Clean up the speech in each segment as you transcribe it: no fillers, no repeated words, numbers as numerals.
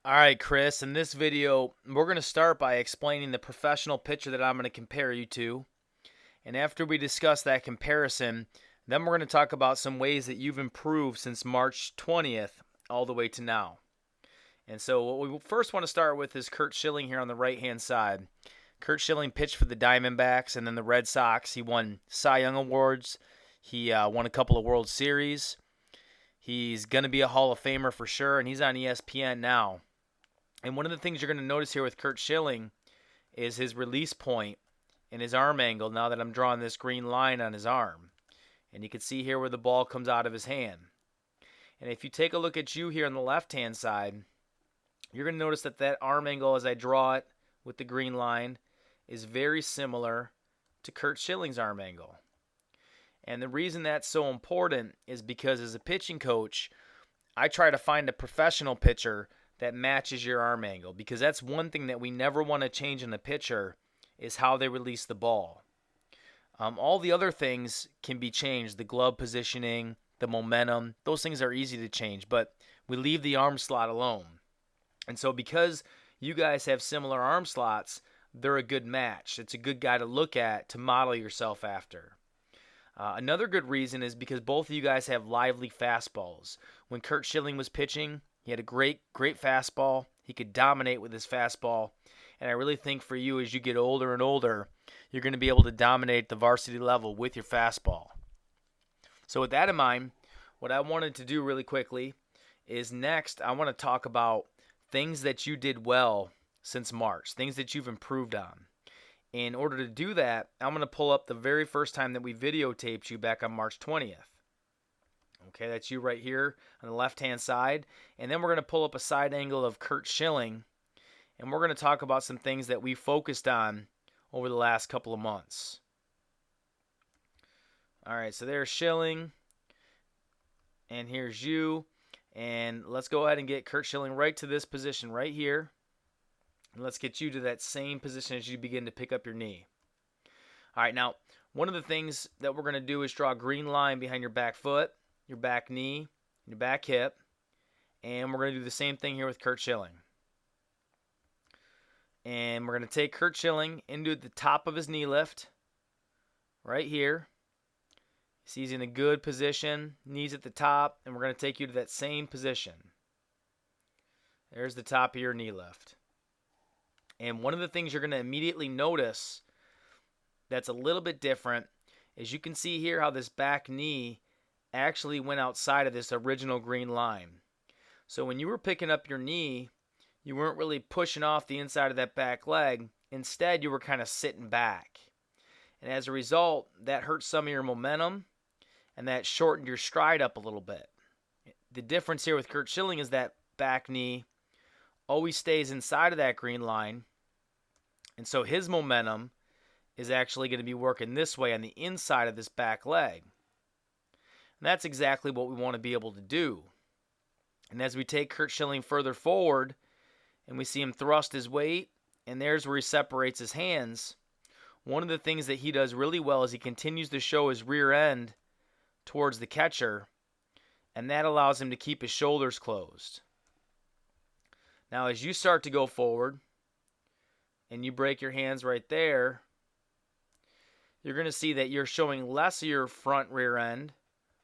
All right, Chris, in this video, we're going to start by explaining the professional pitcher that I'm going to compare you to. And after we discuss that comparison, then we're going to talk about some ways that you've improved since March 20th all the way to now. And so what we first want to start with is Curt Schilling here on the right-hand side. Curt Schilling pitched for the Diamondbacks and then the Red Sox. He won Cy Young Awards. He won a couple of World Series. He's going to be a Hall of Famer for sure, and he's on ESPN now. And one of the things you're going to notice here with Curt Schilling is his release point and his arm angle now that I'm drawing this green line on his arm. And you can see here where the ball comes out of his hand. And if you take a look at you here on the left-hand side, you're going to notice that that arm angle as I draw it with the green line is very similar to Curt Schilling's arm angle. And the reason that's so important is because as a pitching coach, I try to find a professional pitcher that matches your arm angle, because that's one thing that we never want to change in the pitcher is how they release the ball. All the other things can be changed, the glove positioning, the momentum, those things are easy to change, but we leave the arm slot alone. And so because you guys have similar arm slots, they're a good match. It's a good guy to look at to model yourself after. Another good reason is because both of you guys have lively fastballs. When Curt Schilling was pitching, he had a great fastball. He could dominate with his fastball. And I really think for you, as you get older and older, you're going to be able to dominate the varsity level with your fastball. So with that in mind, what I wanted to do really quickly is next I want to talk about things that you did well since March, things that you've improved on. In order to do that, I'm going to pull up the very first time that we videotaped you back on March 20th. Okay, that's you right here on the left-hand side. And then we're going to pull up a side angle of Curt Schilling, and we're going to talk about some things that we focused on over the last couple of months. All right, so there's Schilling, and here's you. And let's go ahead and get Curt Schilling right to this position right here. And let's get you to that same position as you begin to pick up your knee. All right, now, one of the things that we're going to do is draw a green line behind your back foot, your back knee, your back hip, and we're going to do the same thing here with Curt Schilling. And we're going to take Curt Schilling into the top of his knee lift, right here. See, he's in a good position, knees at the top, and we're going to take you to that same position. There's the top of your knee lift. And one of the things you're going to immediately notice that's a little bit different is you can see here how this back knee actually went outside of this original green line. So when you were picking up your knee, you weren't really pushing off the inside of that back leg. Instead, you were kind of sitting back. And as a result, that hurt some of your momentum, and that shortened your stride up a little bit. The difference here with Curt Schilling is that back knee always stays inside of that green line, and so his momentum is actually going to be working this way on the inside of this back leg. And that's exactly what we want to be able to do. And as we take Curt Schilling further forward, and we see him thrust his weight, and there's where he separates his hands, one of the things that he does really well is he continues to show his rear end towards the catcher, and that allows him to keep his shoulders closed. Now, as you start to go forward, and you break your hands right there, you're going to see that you're showing less of your front rear end.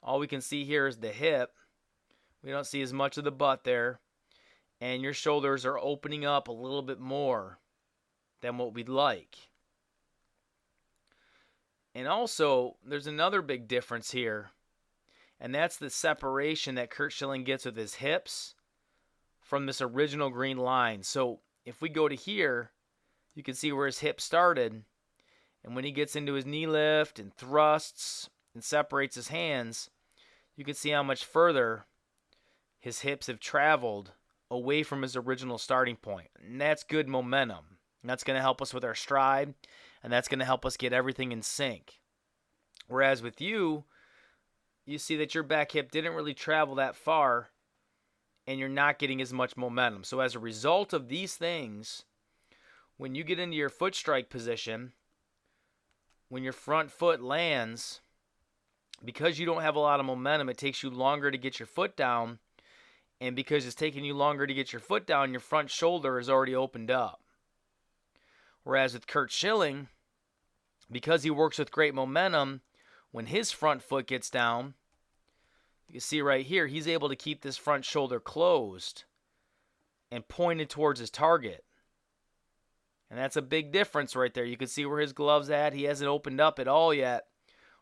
All we can see here is the hip. We don't see as much of the butt there. And your shoulders are opening up a little bit more than what we'd like. And also, there's another big difference here, and that's the separation that Curt Schilling gets with his hips from this original green line. So if we go to here, you can see where his hip started, and when he gets into his knee lift and thrusts and separates his hands, you can see how much further his hips have traveled away from his original starting point. And that's good momentum. And that's going to help us with our stride, and that's going to help us get everything in sync. Whereas with you, you see that your back hip didn't really travel that far, and you're not getting as much momentum. So as a result of these things, when you get into your foot strike position, when your front foot lands, because you don't have a lot of momentum, it takes you longer to get your foot down, And because it's taking you longer to get your foot down, your front shoulder is already opened up. Whereas with Curt Schilling, because he works with great momentum, when his front foot gets down, you see right here, he's able to keep this front shoulder closed and pointed towards his target. And that's a big difference right there. You can see where his glove's at. He hasn't opened up at all yet.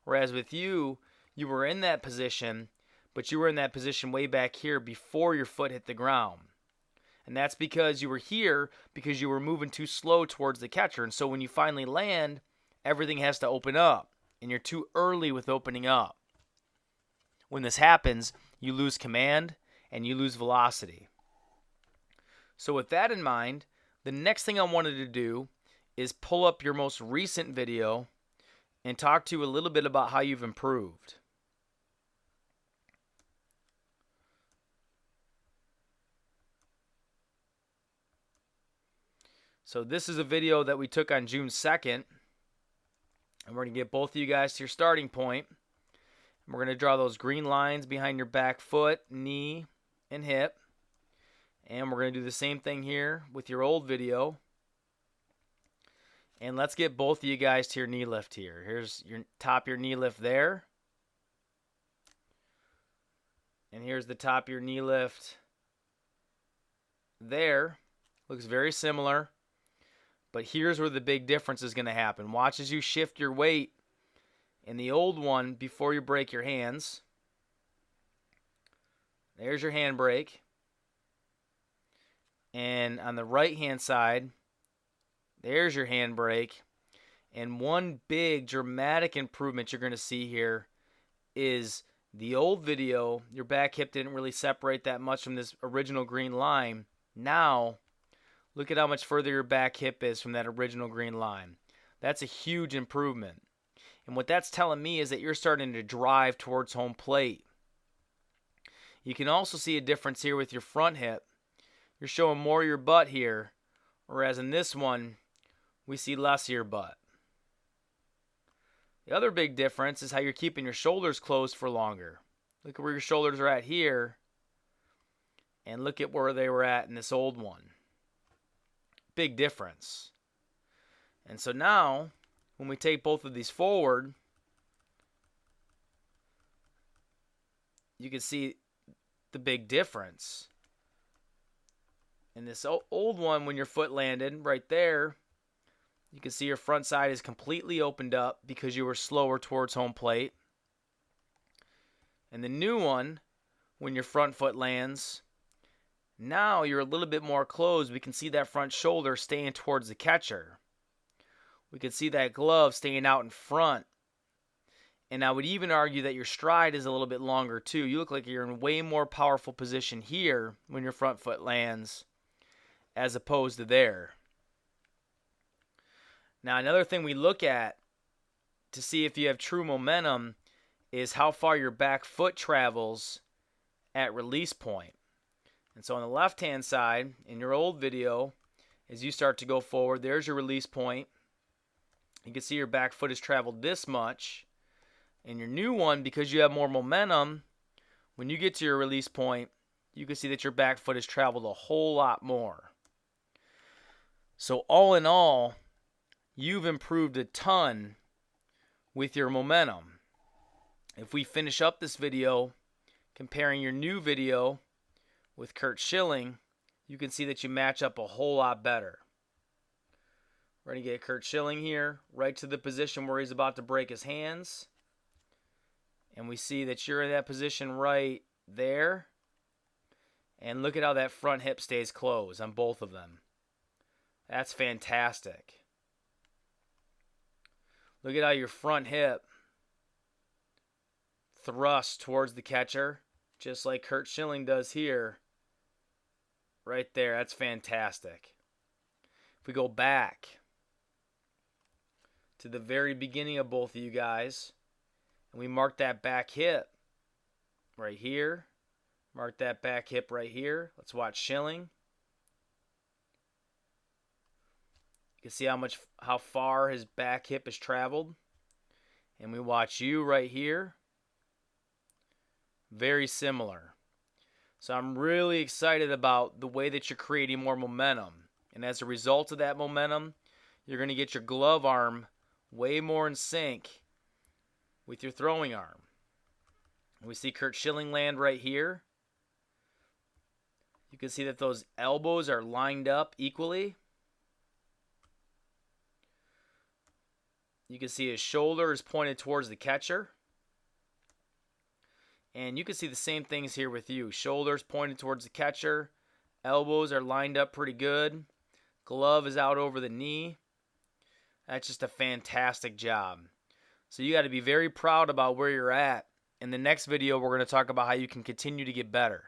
Whereas with you, you were in that position, but you were in that position way back here before your foot hit the ground. And that's because you were here because you were moving too slow towards the catcher. And so when you finally land, everything has to open up. And you're too early with opening up. When this happens, you lose command and you lose velocity. So with that in mind, the next thing I wanted to do is pull up your most recent video and talk to you a little bit about how you've improved. So this is a video that we took on June 2nd. And we're going to get both of you guys to your starting point. And we're going to draw those green lines behind your back foot, knee, and hip. And we're going to do the same thing here with your old video. And let's get both of you guys to your knee lift here. Here's your knee lift there. And here's the top of your knee lift there. Looks very similar. But here's where the big difference is going to happen. Watch as you shift your weight in the old one before you break your hands. There's your handbrake. And on the right-hand side, there's your handbrake. And one big dramatic improvement you're going to see here is the old video, your back hip didn't really separate that much from this original green line. Now, look at how much further your back hip is from that original green line. That's a huge improvement. And what that's telling me is that you're starting to drive towards home plate. You can also see a difference here with your front hip. You're showing more of your butt here, whereas in this one, we see less of your butt. The other big difference is how you're keeping your shoulders closed for longer. Look at where your shoulders are at here, and look at where they were at in this old one. Big difference. And so now, when we take both of these forward, you can see the big difference. In this old one, when your foot landed right there, you can see your front side is completely opened up because you were slower towards home plate. And the new one, when your front foot lands, now you're a little bit more closed. We can see that front shoulder staying towards the catcher. We can see that glove staying out in front. And I would even argue that your stride is a little bit longer too. You look like you're in a way more powerful position here when your front foot lands as opposed to there. Now another thing we look at to see if you have true momentum is how far your back foot travels at release point. And so on the left-hand side, in your old video, as you start to go forward, there's your release point. You can see your back foot has traveled this much. In your new one, because you have more momentum, when you get to your release point, you can see that your back foot has traveled a whole lot more. So all in all, you've improved a ton with your momentum. If we finish up this video, comparing your new video with Curt Schilling, you can see that you match up a whole lot better. We're going to get Curt Schilling here, right to the position where he's about to break his hands. And we see that you're in that position right there. And look at how that front hip stays closed on both of them. That's fantastic. Look at how your front hip thrusts towards the catcher, just like Curt Schilling does here. Right there, that's fantastic. If we go back to the very beginning of both of you guys, and we mark that back hip right here, mark that back hip right here. Let's watch Schilling. You can see how far his back hip has traveled. And we watch you right here. Very similar. So I'm really excited about the way that you're creating more momentum. And as a result of that momentum, you're going to get your glove arm way more in sync with your throwing arm. And we see Curt Schilling land right here. You can see that those elbows are lined up equally. You can see his shoulder is pointed towards the catcher. And you can see the same things here with you. Shoulders pointed towards the catcher. Elbows are lined up pretty good. Glove is out over the knee. That's just a fantastic job. So you got to be very proud about where you're at. In the next video, we're going to talk about how you can continue to get better.